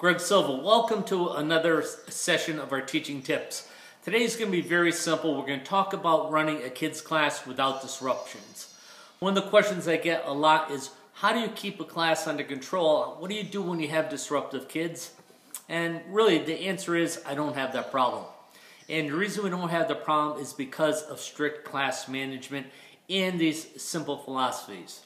Greg Silva. Welcome to another session of our teaching tips. Today's going to be very simple. We're going to talk about running a kids class without disruptions. One of the questions I get a lot is, how do you keep a class under control? What do you do when you have disruptive kids? And really the answer is, I don't have that problem. And the reason we don't have the problem is because of strict class management and these simple philosophies.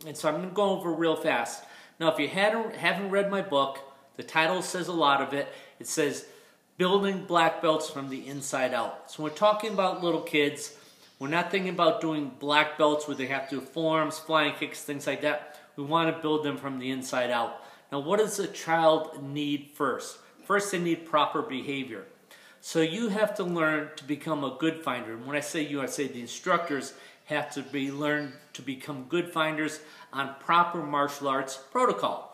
And so I'm going to go over real fast. Now, if you haven't read my book, the title says a lot of it. It says, Building Black Belts from the Inside Out. So we're talking about little kids. We're not thinking about doing black belts where they have to do forms, flying kicks, things like that. We want to build them from the inside out. Now, what does a child need first? First, they need proper behavior. So you have to learn to become a good finder. And when I say you, I say the instructors have to learn to become good finders on proper martial arts protocol.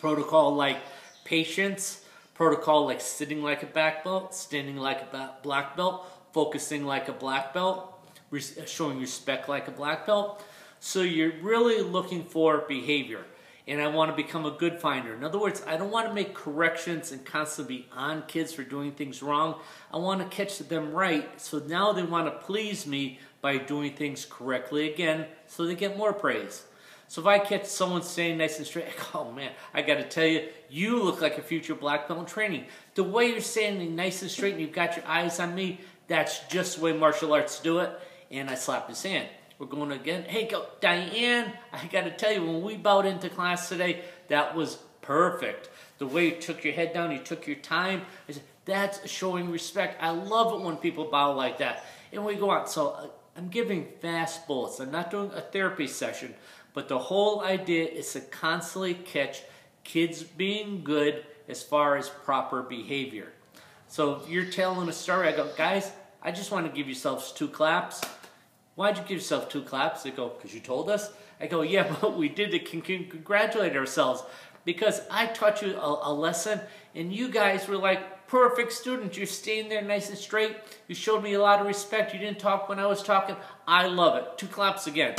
Protocol like patience, protocol like sitting like a black belt, standing like a black belt, focusing like a black belt, showing respect like a black belt. So you're really looking for behavior. And I want to become a good finder. In other words, I don't want to make corrections and constantly be on kids for doing things wrong. I want to catch them right, so now they want to please me by doing things correctly again, so they get more praise. So if I catch someone staying nice and straight, oh man, I got to tell you, you look like a future black belt in training. The way you're standing nice and straight and you've got your eyes on me, that's just the way martial arts do it. And I slap his hand. We're going again. Hey, go, Diane, I got to tell you, when we bowed into class today, that was perfect. The way you took your head down, you took your time. I said, that's showing respect. I love it when people bow like that. And we go on. So I'm giving fast bullets. I'm not doing a therapy session. But the whole idea is to constantly catch kids being good as far as proper behavior. So if you're telling a story, I go, guys, I just want to give yourselves 2 claps. Why'd you give yourself 2 claps? They go, because you told us. I go, yeah, but we did to congratulate ourselves because I taught you a lesson and you guys were like perfect students. You're staying there nice and straight. You showed me a lot of respect. You didn't talk when I was talking. I love it. 2 claps again.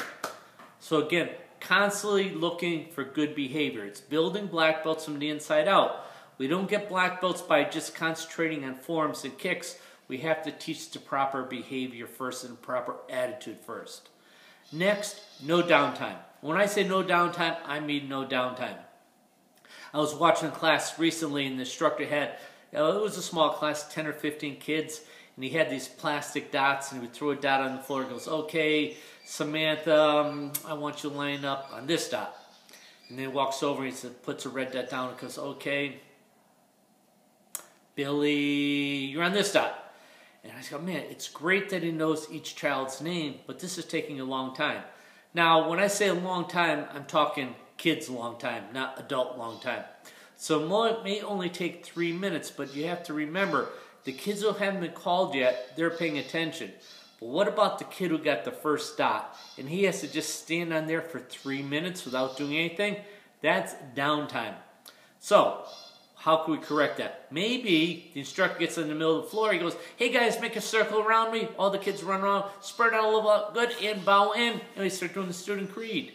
So again, constantly looking for good behavior. It's building black belts from the inside out. We don't get black belts by just concentrating on forms and kicks. We have to teach the proper behavior first and proper attitude first. Next, no downtime. When I say no downtime, I mean no downtime. I was watching a class recently and the instructor had, it was a small class, 10 or 15 kids, and he had these plastic dots and he would throw a dot on the floor and goes, okay, Samantha, I want you line up on this dot. And then he walks over and he puts a red dot down and goes, okay, Billy, you're on this dot. And I go, man, it's great that he knows each child's name, but this is taking a long time. Now, when I say a long time, I'm talking kids long time, not adult long time. So it may only take 3 minutes, but you have to remember, the kids who haven't been called yet, they're paying attention. But what about the kid who got the first dot, and he has to just stand on there for 3 minutes without doing anything? That's downtime. So, how can we correct that? Maybe the instructor gets in the middle of the floor, he goes, hey guys, make a circle around me. All the kids run around, spread out a little bit, good, and bow in, and we start doing the student creed.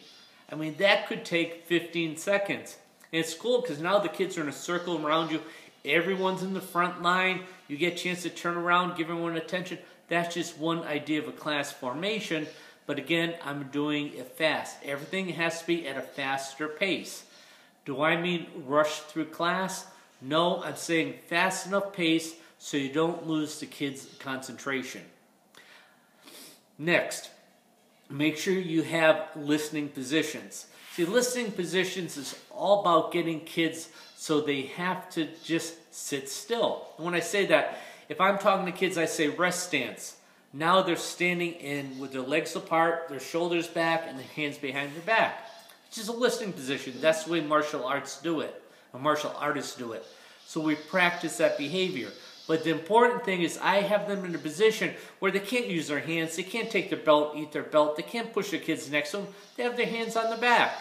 I mean, that could take 15 seconds. And it's cool because now the kids are in a circle around you. Everyone's in the front line. You get a chance to turn around, give everyone attention. That's just one idea of a class formation. But again, I'm doing it fast. Everything has to be at a faster pace. Do I mean rush through class? No, I'm saying fast enough pace so you don't lose the kids' concentration. Next, make sure you have listening positions. See, listening positions is all about getting kids so they have to just sit still. And when I say that, if I'm talking to kids, I say rest stance. Now they're standing in with their legs apart, their shoulders back, and their hands behind their back. It's just a listening position. That's the way martial arts do it, or martial artists do it. So we practice that behavior. But the important thing is I have them in a position where they can't use their hands, they can't take their belt, eat their belt, they can't push their kids next to them, they have their hands on the back.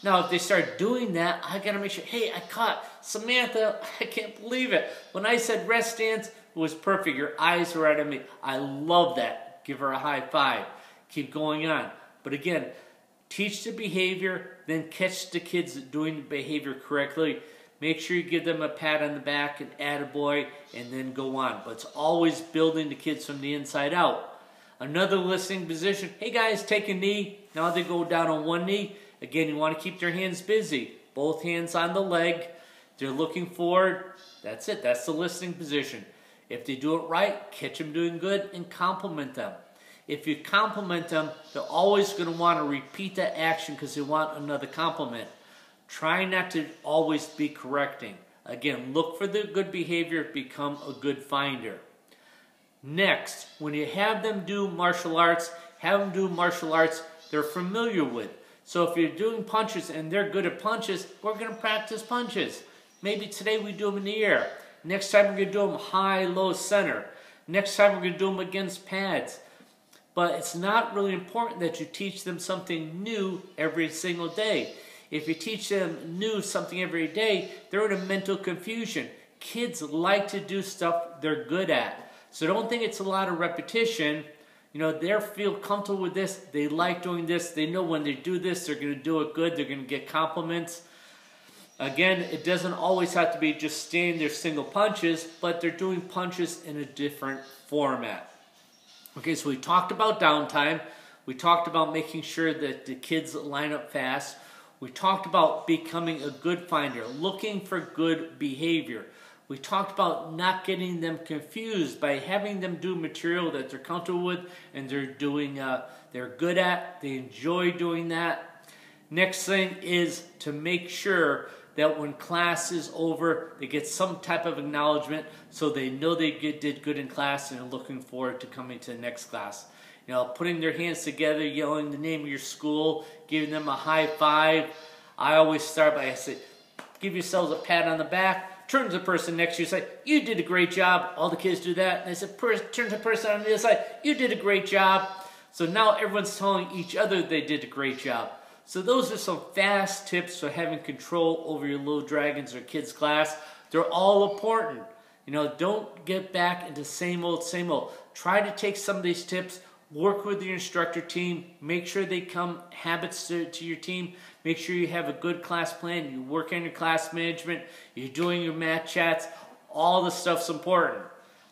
Now if they start doing that, I gotta make sure, hey, I caught Samantha, I can't believe it. When I said rest stance, it was perfect, your eyes were right on me. I love that. Give her a high five. Keep going on. But again, teach the behavior, then catch the kids doing the behavior correctly. make sure you give them a pat on the back and attaboy, and then go on. But it's always building the kids from the inside out. Another listening position, hey guys, take a knee. Now they go down on one knee. Again, you want to keep their hands busy. Both hands on the leg. They're looking forward. That's it. That's the listening position. If they do it right, catch them doing good and compliment them. If you compliment them, they're always going to want to repeat that action because they want another compliment. Try not to always be correcting. Again, look for the good behavior, become a good finder. Next, when you have them do martial arts, have them do martial arts they're familiar with. So if you're doing punches and they're good at punches, we're going to practice punches. Maybe today we do them in the air. Next time we're going to do them high, low, center. Next time we're going to do them against pads. But it's not really important that you teach them something new every single day. If you teach them something every day, they're in a mental confusion. Kids like to do stuff they're good at. So don't think it's a lot of repetition. You know, they feel comfortable with this. They like doing this. They know when they do this, they're going to do it good. They're going to get compliments. Again, it doesn't always have to be just staying their single punches, but they're doing punches in a different format. Okay, so we talked about downtime. We talked about making sure that the kids line up fast. We talked about becoming a good finder, looking for good behavior. We talked about not getting them confused by having them do material that they're comfortable with and they're good at. They enjoy doing that. Next thing is to make sure that when class is over, they get some type of acknowledgement so they know they did good in class and are looking forward to coming to the next class. You know, putting their hands together, yelling the name of your school, giving them a high five. I always start by saying, give yourselves a pat on the back. Turn to the person next to you and say, you did a great job. All the kids do that. And I said, turn to the person on the other side, you did a great job. So now everyone's telling each other they did a great job. So those are some fast tips for having control over your little dragons or kids class. They're all important. You know, don't get back into same old, same old. Try to take some of these tips, work with your instructor team, make sure they come habits to your team, make sure you have a good class plan, you work on your class management, you're doing your math chats, all the stuff's important.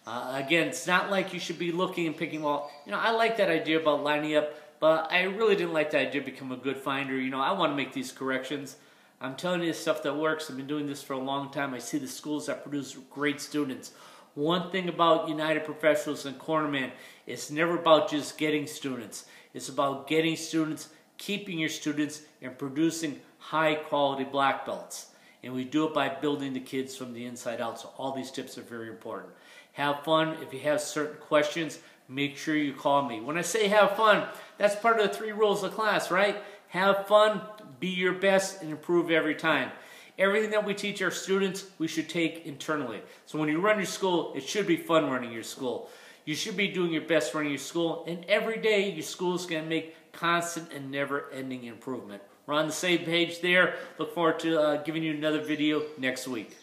Again, it's not like you should be looking and picking, well, you know, I like that idea about lining up, but I really didn't like the idea to become a good finder. You know, I want to make these corrections. I'm telling you the stuff that works. I've been doing this for a long time. I see the schools that produce great students. One thing about United Professionals and Cornerman, it's never about just getting students. It's about getting students, keeping your students, and producing high-quality black belts. And we do it by building the kids from the inside out. So all these tips are very important. Have fun. If you have certain questions, make sure you call me. When I say have fun, that's part of the 3 rules of class, right? Have fun, be your best, and improve every time. Everything that we teach our students, we should take internally. So when you run your school, it should be fun running your school. You should be doing your best running your school, and every day your school is going to make constant and never-ending improvement. We're on the same page there. Look forward to giving you another video next week.